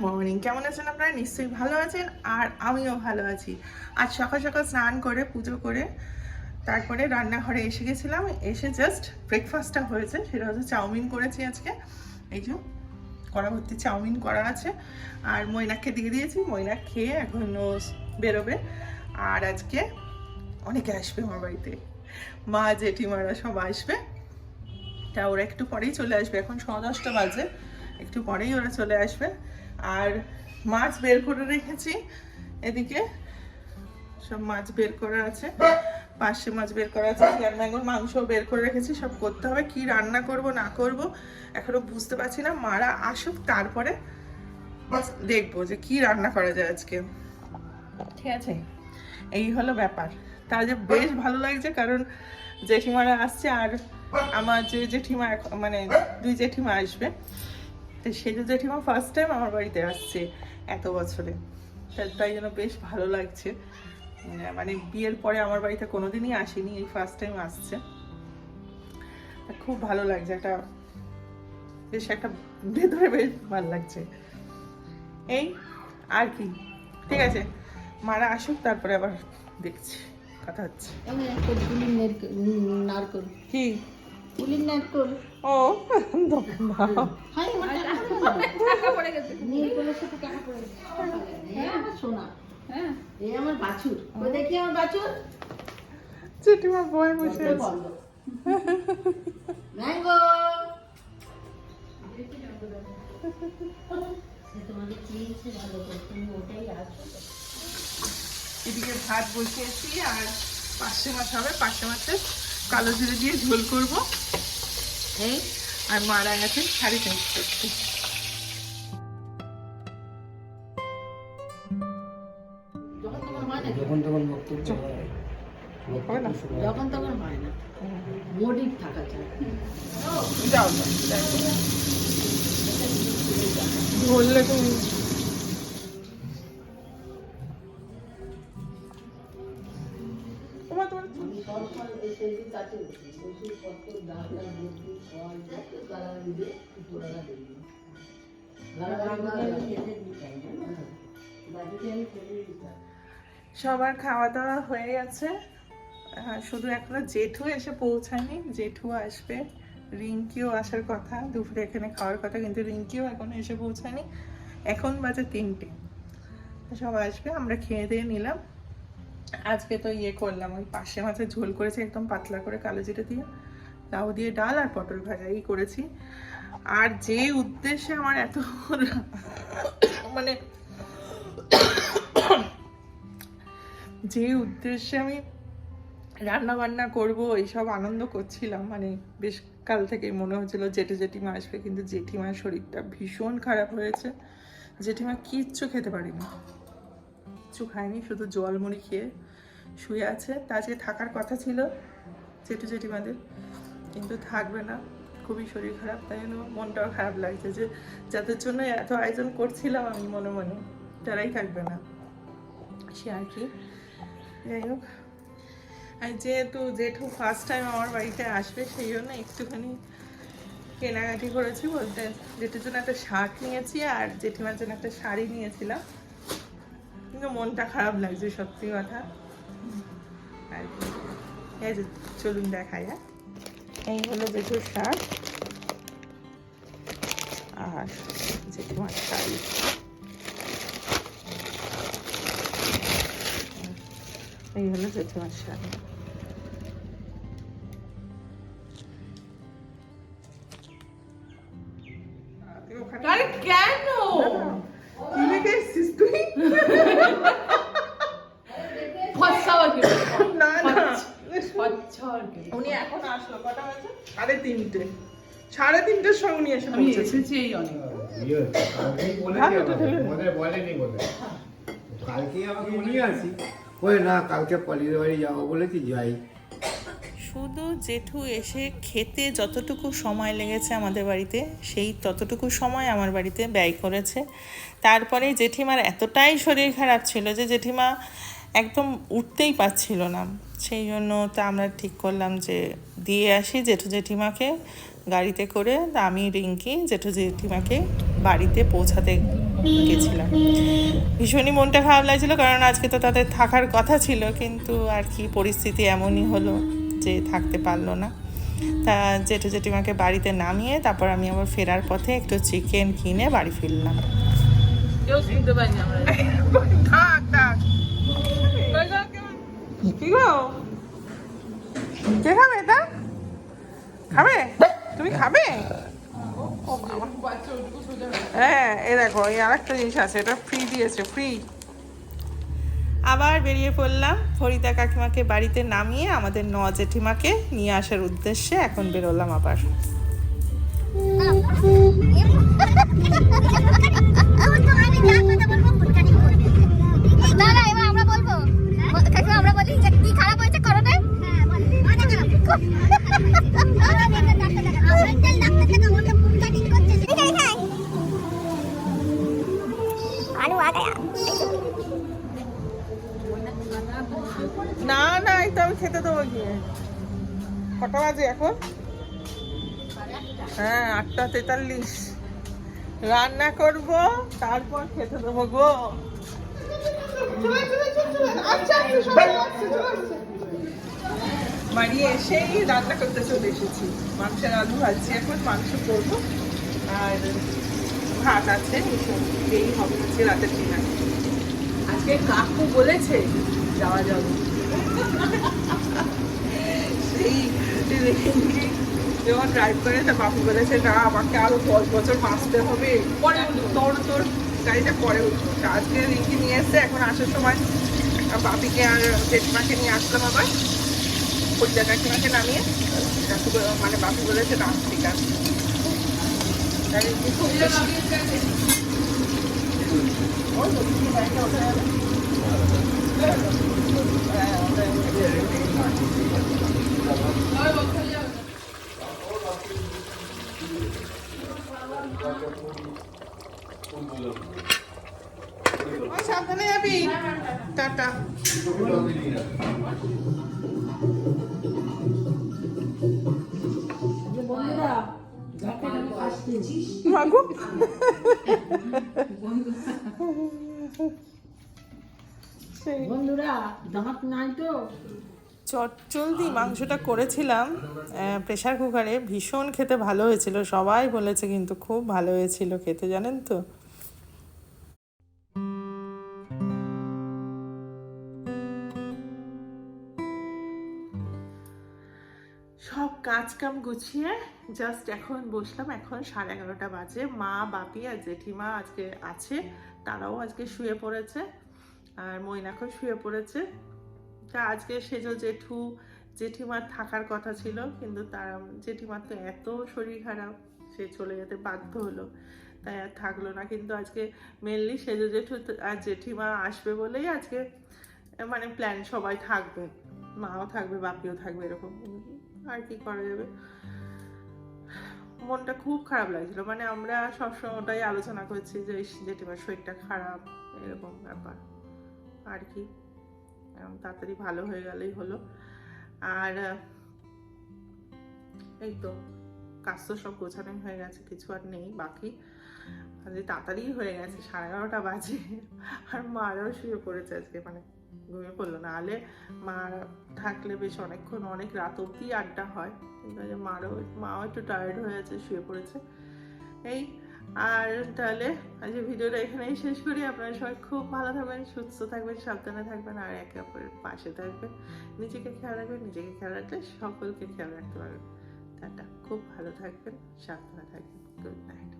Morning, কেমন আছেন আপনারা? নিশ্চয়ই ভালো আছেন, আর আমিও ভালো আছি। আজ সকাল সকাল স্নান করে পুজো করে তারপরে রান্নাঘরে এসে গেছিলাম। এসে জাস্ট ব্রেকফাস্টটা হয়েছে, সেটা হচ্ছে চাউমিন করেছি আজকে। এই যে কড়া ভর্তি চাউমিন করা আছে, আর মৈনাককে দিয়ে দিয়েছি। মৈনাক খেয়ে এখন ও বেরোবে। আর আজকে অনেকে আসবে আমার বাড়িতে, মা জেঠিমারা সব আসবে। তা ওরা একটু পরেই চলে আসবে, এখন 10:30 বাজে, একটু পরেই ওরা চলে আসবে। আর মাছ বের করে রেখেছি, এদিকে সব মাছ বের করা আছে, পার্শে মাছ বের করা আছে, চিকেন ম্যাঙ্গোর মাংস বের করে রেখেছি। সব করতে হবে, কি রান্না করব না করব এখনো বুঝতে পারছি না। মারা আসুক তারপরে দেখবো যে কি রান্না করা যায় আজকে, ঠিক আছে? এই হলো ব্যাপার। তা যে বেশ ভালো লাগছে, কারণ জেঠিমারা আসছে, আর আমার যে জেঠিমা মানে দুই জেঠিমা আসবে। তো সেই যে জেঠিমা ফার্স্ট টাইম আমার বাড়িতে আসছে এত বছরে, তাই জন্য বেশ ভালো লাগছে। মানে বিয়ের পরে আমার বাড়িতে কোনোদিনই আসেনি, এই ফার্স্ট টাইম আসছে। খুব ভালো লাগছে, একটা বেশ একটা ভেতরে বেশ ভালো লাগছে। এই আর কি, ঠিক আছে, মারা আসুক তারপরে আবার দেখছি, কথা হচ্ছে। নারকল কি পুলির নারকল ও সোনা, হ্যাঁ এই আমার বাছুর, দেখি আমার বাছুর জেঠিমা বয় বসে আছে। ম্যাঙ্গো তোমাদের চিনছে ভালো করে, তুমি ওটাই আছো। এদিকে ভাত বসিয়েছি, আর পার্শে মাছ হবে, পার্শে মাছের কালো জিরে দিয়ে ঝোল করব। এই আর মারা গেছে শাড়ি চেঞ্জ করতে। যখন তখন হয় না, মোটিভ থাকা চাই। যাও বললে তুমি সবার খাওয়া দাওয়া হয়ে গেছে, শুধু এখনো জেঠু এসে পৌঁছায়নি। জেঠু আসবে, রিঙ্কিও আসার কথা, দুপুরে এখানে খাওয়ার কথা, কিন্তু রিঙ্কিও এখনো এসে পৌঁছায়নি। এখন বাজে 3টে, সব আসবে। আমরা খেয়ে দিয়ে নিলাম। আজকে তো করলাম, ওই পার্শে মাছের ঝোল করেছি একদম পাতলা করে কালো জিরে দিয়ে, লাউ দিয়ে ডাল আর পটল ভাজা এই করেছি। আর যে উদ্দেশ্যে আমার এত মানে যে উদ্দেশ্যে আমি রান্না বান্না করবো এইসব আনন্দ করছিলাম, মানে বেশ কাল থেকে মনে হচ্ছিল জেঠিমা আসবে, কিন্তু জেঠিমার শরীরটা ভীষণ খারাপ হয়েছে। জেঠিমা কিচ্ছু খেতে পারেনি, কিচ্ছু খায়নি, শুধু জল মুড়ি খেয়ে শুয়ে আছে। তা আজকে থাকার কথা ছিল জেঠিমাদের, কিন্তু থাকবে না, খুবই শরীর খারাপ। তাই জন্য মনটাও খারাপ লাগছে যে যাদের জন্য এত আয়োজন করছিলাম আমি মনে মনে, তারাই থাকবে না, সে আর কি। যাই হোক, আর যেহেতু জেঠু ফার্স্ট টাইম আমার বাড়িতে আসবে, সেই জন্য একটুখানি কেনাকাটি করেছি। বলতে জেঠুর জন্য একটা শার্ট নিয়েছি, আর জেঠিমার জন্য একটা শাড়ি নিয়েছিলাম, কিন্তু মনটা খারাপ লাগছে সত্যি কথা। আর কি, এই যে চলুন দেখাই। হ্যাঁ, এই হলো জেঠুর শার্ট আর জেঠিমার শাড়ি। এই হলো জেঠিমার শাড়ি। কেন কি লেগে এসছিস তুই? না না, উনি এখন আসলো, কটা বাজে? 3:30। 3:30টার সময় উনি এসে পৌঁছেছে। কালকে আমাকে নিয়ে আসি, ওই না কালকে পলির বাড়ি যাবো বলেছি, যাই। শুধু জেঠু এসে খেতে যতটুকু সময় লেগেছে আমাদের বাড়িতে, সেই ততটুকু সময় আমার বাড়িতে ব্যয় করেছে। তারপরে জেঠিমার এতটাই শরীর খারাপ ছিল যে জেঠিমা একদম উঠতেই পারছিল না। সেই জন্য তা আমরা ঠিক করলাম যে দিয়ে আসি জেঠিমাকে গাড়িতে করে। আমি রিঙ্কি জেঠিমাকে বাড়িতে পৌঁছাতে গেছিলাম। ভীষণই মনটা খারাপ লাগছিল, কারণ আজকে তো তাদের থাকার কথা ছিল, কিন্তু আর কি পরিস্থিতি এমনই হলো যে থাকতে পারলো না। তা জেঠু জেঠিমাকে বাড়িতে নামিয়ে তারপর আমি আবার ফেরার পথে একটু চিকেন কিনে বাড়ি ফিরলাম। কি গো, কে খাবে এটা? খাবে? তুমি খাবে? হ্যাঁ, এই দেখো, এই আর একটা জিনিস আছে, এটা ফ্রি দিয়েছে, ফ্রি। আবার বেরিয়ে পড়লাম ফরিদা কাকিমাকে বাড়িতে নামিয়ে আমাদের জেঠিমাকে নিয়ে আসার উদ্দেশ্যে এখন বেরোলাম আবার। না না, এবার আমরা বলবো, কাকিমা আমরা বলি যে কি খারাপ হয়েছে করোনা। না না, এই তো আমি খেতে দেবো গিয়ে। কটা বাজে এখন? হ্যাঁ, 8:43। রান্না করব, তারপর খেতে দেবো গো। বাড়ি এসেই রান্না করতে চলে এসেছি। মাংসের আলু ভাজছি, এখন মাংস করবো আর ভাত আছে, এই হবে হচ্ছে রাতের ডিনার। আজকে কাকু বলেছে যাওয়া যাবে, সেই যখন ড্রাইভ করে তা বাপু বলেছে না আমাকে আরো 10 বছর বাঁচতে হবে, পরে তোর গাড়িটা পরে উঠবো। আজকে রিঙ্কি নিয়ে এসছে, এখন আসার সময় বাপিকে আর জেঠিমাকে নিয়ে আসলাম আবার, পরিচয় কাকিমাকে নামিয়ে। মানে বাপু বলেছে না ঠিক আছে। সাবধানে যাবি, টাটা। মাগো বন্ধুরা দাঁত নাই তো। চটজলদি মাংসটা করেছিলাম প্রেসার কুকারে, ভীষণ খেতে ভালো হয়েছিল, সবাই বলেছে কিন্তু খুব ভালো হয়েছিল খেতে, জানেন তো। সব কাজ কাম গুছিয়ে জাস্ট এখন বসলাম, এখন 11:30 বাজে। মা বাপি আর জেঠিমা আজকে আছে, তারাও আজকে শুয়ে পড়েছে, আর মৈনাকও শুয়ে পড়েছে। তা আজকে সেজো জেঠু জেঠিমার থাকার কথা ছিল, কিন্তু তার জেঠিমার তো এত শরীর খারাপ, সে চলে যেতে বাধ্য হলো, তাই আর থাকলো না। কিন্তু আজকে মেনলি সেজো জেঠু আর জেঠিমা আসবে বলেই আজকে মানে প্ল্যান, সবাই থাকবে, মাও থাকবে বাপিও থাকবে, এরকম আর কি করা যাবে। মনটা খুব খারাপ লাগছিল, মানে আমরা সবসময় ওটাই আলোচনা করছি যে জেঠিমার শরীরটা খারাপ, এরকম ব্যাপার আর কি। তাড়াতাড়ি ভালো হয়ে গেলেই হলো। আর এই তো কাজ তো সব গোছানো হয়ে গেছে, কিছু আর নেই বাকি, তাড়াতাড়ি হয়ে গেছে, 11:30 বাজে। আর মারাও শুয়ে পড়েছে আজকে, মানে ঘুমিয়ে পড়লো না, আলে মা থাকলে বেশ অনেকক্ষণ, অনেক রাত অব্দি আড্ডা হয়, কিন্তু মাও একটু টায়ার্ড হয়ে আছে, শুয়ে পড়েছে এই। আর তাহলে আজ ভিডিওটা এখানেই শেষ করি। আপনারা সবাই খুব ভালো থাকবেন, সুস্থ থাকবেন, সাবধানে থাকবেন, আর একে অপরের পাশে থাকবেন। নিজেকে খেয়াল রাখবেন, নিজেকে খেয়াল রাখলে সকলকে খেয়াল রাখতে পারবেন। টাটা, খুব ভালো থাকবেন, সাবধানে থাকবেন, গুড নাইট।